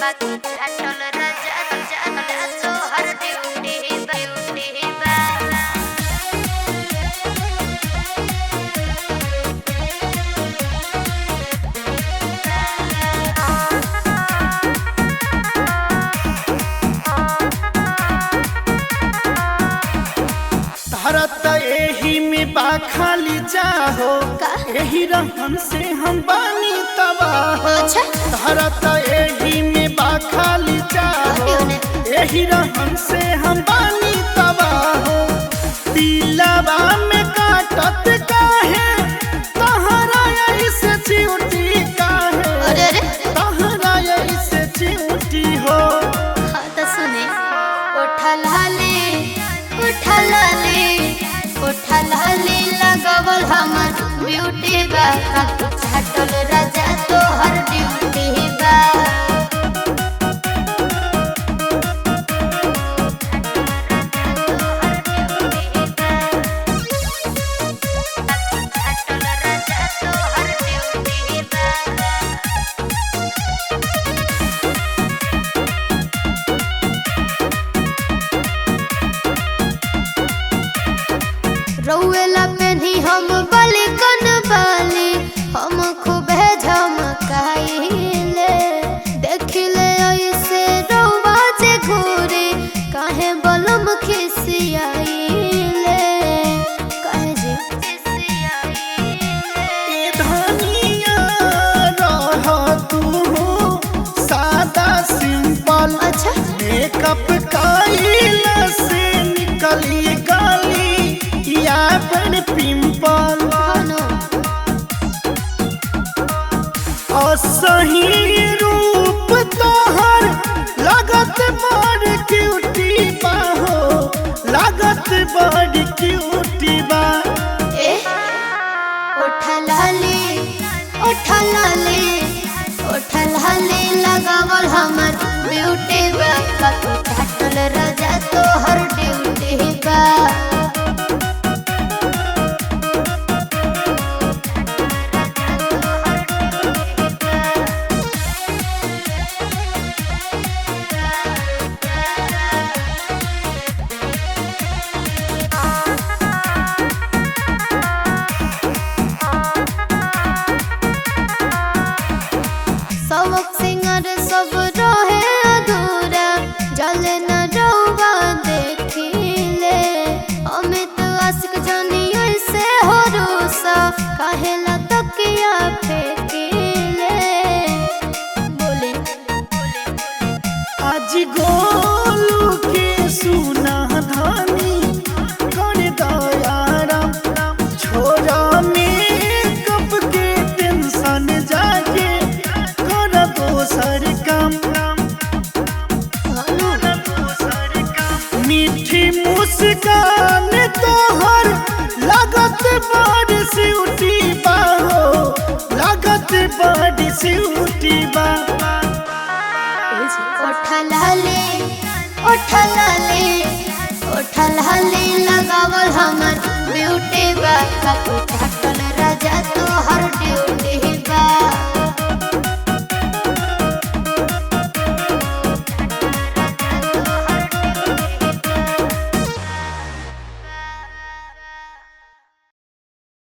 बाकी अटल राजा राजा तो her duty बा भारत एही में बा खाली जाहो एही रहन से हम बानी तबाह। अच्छा भारत एही में बा खाली जाहो एही रहन से हम बानी तबाह। दिलवा में काटत काहे तहरा ऐसे चिउटी काहे अरे अरे तहरा ऐसे चिउटी हो। हाँ तो सुने उठा लाले लगावल हमर ब्यूटी बा अटल राजा तो हर ड्यूटी बा अटल राजा तो हर ड्यूटी बा रउएला पेन्ही हम बलिकन बाली हम खूबे झमकाइले देखिले ऐसे रउआ जे घूरे काहे बलम खिसियाइले काहे जे ए धनिया रह तू सादा सिंपल। अच्छा मेकअप कइला से निकली गाली या बन पिंपल। भानो असही रूप तोहर लागत बड़ क्यूटी बा हो लागत बड़ क्यूटी बा। ए उठा लाले लगावल हमर ब्यूटी बा अटल राजा तो हर ड्यूटी बा सबक सिंगर सब रहे अधूरा जले न रउआ देखिले अमित आशिक जानी ऐसे हो रूसा काहेला तकिया फेंकिले बोले आज गोलू के सुना धानी कर दयाराम छोरा मेकअप के टेंशन जाके कर दोसर काम। मीठी मुस्कान तोहर लागत बड़ सिउटी बा हो लागत बड़ सिउटी बा। उठा लाले लगावल हमर ब्यूटी बा अटल